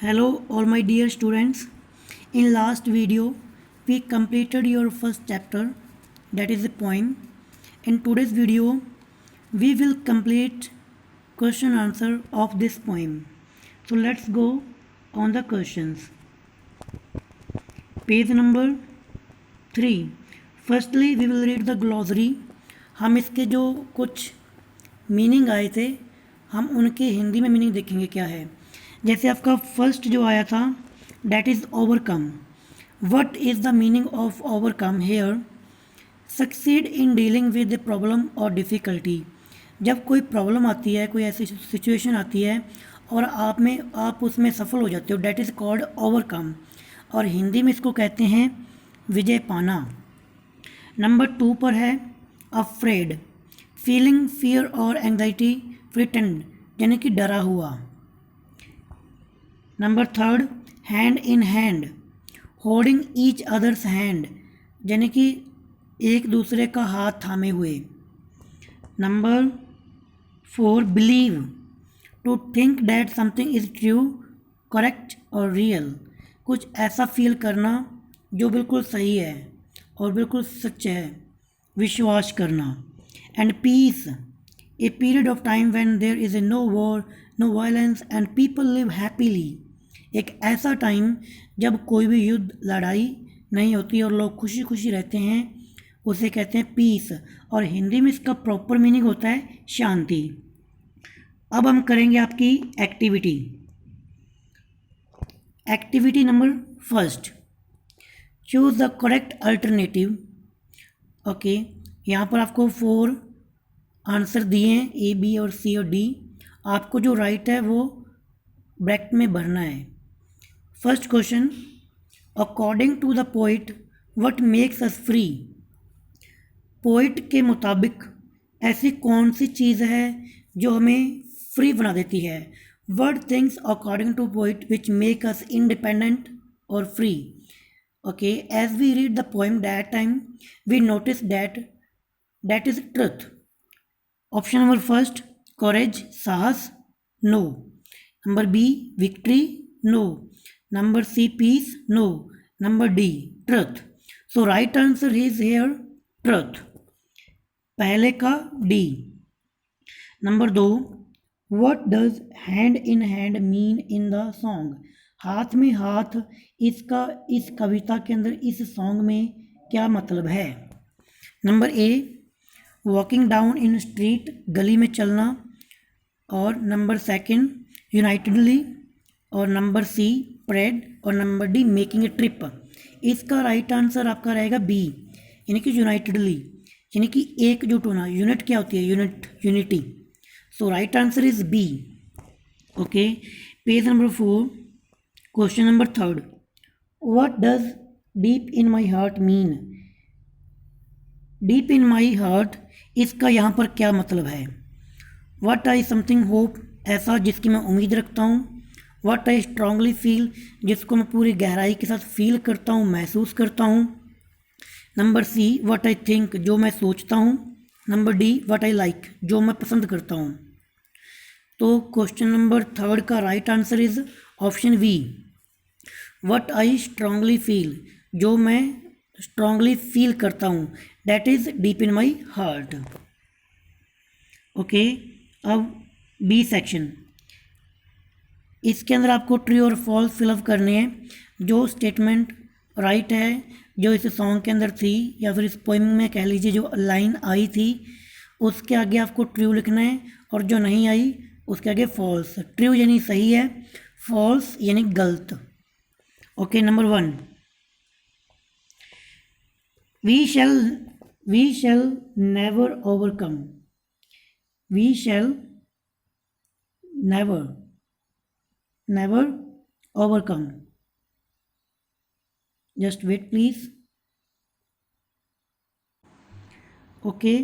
Hello all my dear students. In last video we completed your first chapter, that is the poem. In today's video we will complete question answer of this poem. So let's go on the questions. Page number 3. Firstly we will read the glossary. हम इसके जो कुछ meaning आए थे हम उनके हिंदी में meaning देखेंगे क्या है। जैसे आपका फर्स्ट जो आया था that is overcome. What is the meaning of overcome here? Succeed in dealing with the problem और डिफ़िकल्टी. जब कोई प्रॉब्लम आती है, कोई ऐसी सिचुएशन आती है और आप उसमें सफल हो जाते हो, डैट इज़ कॉल्ड ओवरकम. और हिंदी में इसको कहते हैं विजय पाना. नंबर 2 पर है अफ्रेड. फीलिंग फियर और एंग्जाइटी फ्रिटेंड, यानी कि डरा हुआ. Number 3 hand in hand. Holding each others hand, यानी कि एक दूसरे का हाथ थामे हुए. Number 4 believe. To think that something is true, correct और रियल. कुछ ऐसा फील करना जो बिल्कुल सही है और बिल्कुल सच है, विश्वास करना. And peace. A period of time when there is a no war, no violence and people live happily. एक ऐसा टाइम जब कोई भी युद्ध लड़ाई नहीं होती और लोग खुशी खुशी रहते हैं, उसे कहते हैं पीस. और हिंदी में इसका प्रॉपर मीनिंग होता है शांति. अब हम करेंगे आपकी activity. Activity number 1. Choose the correct alternative. Okay, यहाँ पर आपको 4 आंसर दिए हैं, ए, बी और सी और डी. आपको जो राइट है वो ब्रैकेट में भरना है. First question, according to the poet what makes us free. Poet के मुताबिक ऐसी कौन सी चीज़ है जो हमें फ्री बना देती है. Word things according to poet which make us independent और free. Okay, as we read the poem that time we notice that is truth. Option number 1 courage, साहस, no. Number B victory, no. Number C peace, no. Number D truth. So right answer is here truth, पहले का D. Number 2, what does hand in hand mean in the song. हाथ में हाथ इसका इस कविता के अंदर, इस सॉन्ग में क्या मतलब है. Number A walking down in street, गली में चलना. और नंबर 2 यूनाइटेडली. और नंबर सी परेड. और number D making a trip. इसका राइट आंसर आपका रहेगा बी, यानी कि यूनाइटेडली, यानी कि एकजुट होना. यूनिट क्या होती है? Unity. So right answer is B. Okay, page number 4, question number 3. What does deep in my heart mean. Deep in my heart, इसका यहाँ पर क्या मतलब है. व्हाट आई समथिंग होप, ऐसा जिसकी मैं उम्मीद रखता हूँ. व्हाट आई स्ट्रांगली फील, जिसको मैं पूरी गहराई के साथ फील करता हूँ, महसूस करता हूँ. Number see what I think, जो मैं सोचता हूँ. Number D what I like, जो मैं पसंद करता हूँ. तो क्वेश्चन नंबर 3 का right answer is option B, what I strongly feel, जो मैं स्ट्रांगली फील करता हूँ, that is deep in my heart. Okay, अब बी सेक्शन. इसके अंदर आपको ट्रू और फॉल्स फिलअप करने हैं. जो स्टेटमेंट राइट है, जो इस सॉन्ग के अंदर थी या फिर इस पोएम में कह लीजिए जो लाइन आई थी, उसके आगे आपको ट्रू लिखना है. और जो नहीं आई उसके आगे फॉल्स. ट्रू यानी सही है, फॉल्स यानी गलत. Okay, number 1, we shall never overcome. We shall never overcome. Just wait please. Okay,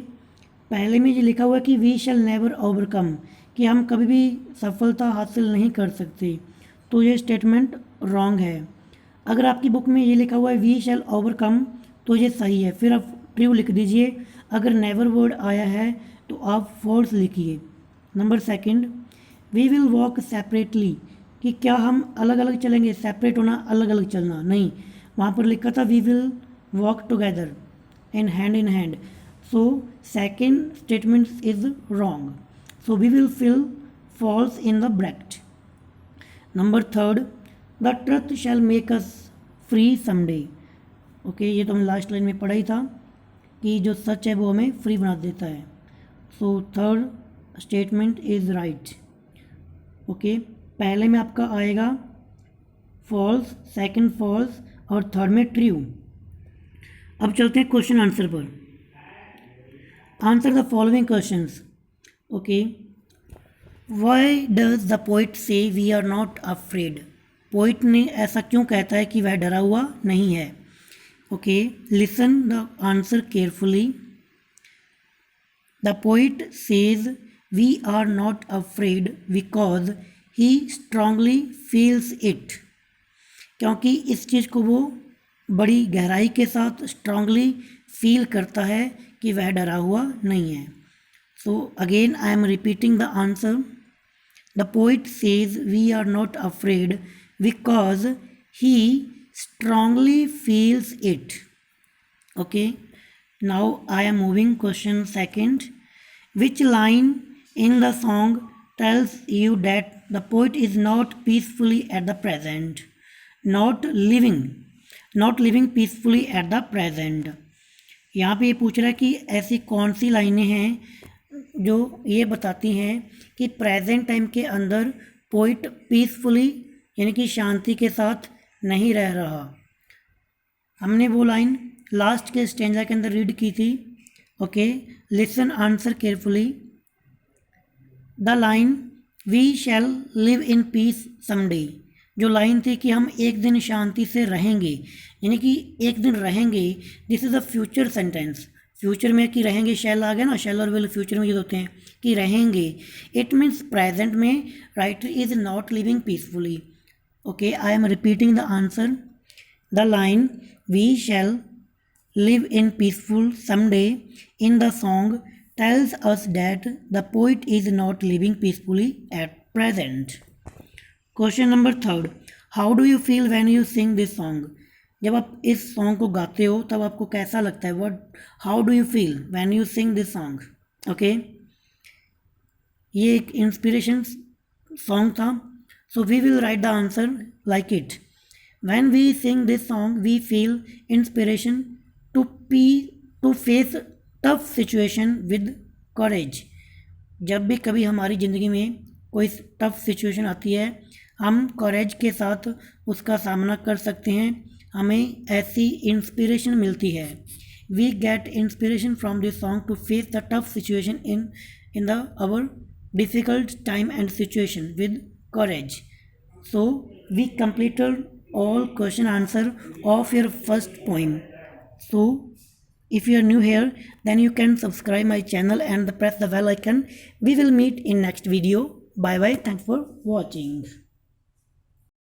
पहले में ये लिखा हुआ है कि वी शैल नेवर ओवरकम, कि हम कभी भी सफलता हासिल नहीं कर सकते. तो ये स्टेटमेंट रॉन्ग है. अगर आपकी बुक में ये लिखा हुआ है वी शैल ओवरकम तो ये सही है, फिर आप ट्रू लिख दीजिए. अगर नेवर वर्ड आया है तो आप फॉल्स लिखिए. Number 2, we will walk separately, कि क्या हम अलग अलग चलेंगे, सेपरेट होना, अलग अलग चलना, नहीं, वहाँ पर लिखा था we will walk together in hand, so second statement is wrong, so we will fill false in the bracket. Number third, the truth shall make us free someday. Okay, ये तो हमने लास्ट लाइन में पढ़ा ही था कि जो सच है वो हमें फ्री बना देता है। So third statement is right. Okay, पहले में आपका आएगा फॉल्स, सेकंड फॉल्स और थर्ड में ट्रू। अब चलते हैं क्वेश्चन आंसर पर। Answer the following questions. Okay, why does the poet say we are not afraid. Poet ने ऐसा क्यों कहता है कि वह डरा हुआ नहीं है। Okay, listen the answer carefully. The poet says we are not afraid because he strongly feels it. क्योंकि इस चीज़ को वो बड़ी गहराई के साथ स्ट्रांगली फील करता है कि वह डरा हुआ नहीं है। So again I am repeating the answer. The poet says we are not afraid because he strongly feels it. Okay, now I am moving question second. Which line in the song tells you that the poet is not peacefully at the present, not living peacefully at the present। यहाँ पे ये पूछ रहा है कि ऐसी कौन सी लाइनें हैं जो ये बताती हैं कि प्रेजेंट टाइम के अंदर पोइट पीसफुली यानी कि शांति के साथ नहीं रह रहा। हमने वो लाइन लास्ट के स्टेंजा के अंदर रीड की थी। Okay, listen answer carefully. The line we shall live in peace someday, जो लाइन थी कि हम एक दिन शांति से रहेंगे, यानी कि एक दिन रहेंगे, this is a future sentence. Future में कि रहेंगे, शैल आ गया ना, शैल और विल फ्यूचर में यूज होते हैं कि रहेंगे। इट मीन्स प्रेजेंट में writer is not living peacefully. Okay, I am repeating the answer. The line we shall live in peaceful someday in the song tells us that the poet is not living peacefully at present. Question number third. How do you feel when you sing this song? जब आप इस song को गाते हो तब आपको कैसा लगता है? How do you feel when you sing this song? Okay, ये एक इंस्पिरेशन सॉन्ग था, so we will write the answer like it. When we sing this song, we feel inspiration to face tough situation with करेज। जब भी कभी हमारी ज़िंदगी में कोई टफ सिचुएशन आती है, हम करेज के साथ उसका सामना कर सकते हैं, हमें ऐसी इंस्पिरेशन मिलती है। We get inspiration from this song to face the tough situation in the our difficult time and situation with courage. So we completed all question answer of your first poem. So if you are new here, then you can subscribe my channel and press the bell icon. We will meet in next video. Bye bye. Thanks for watching.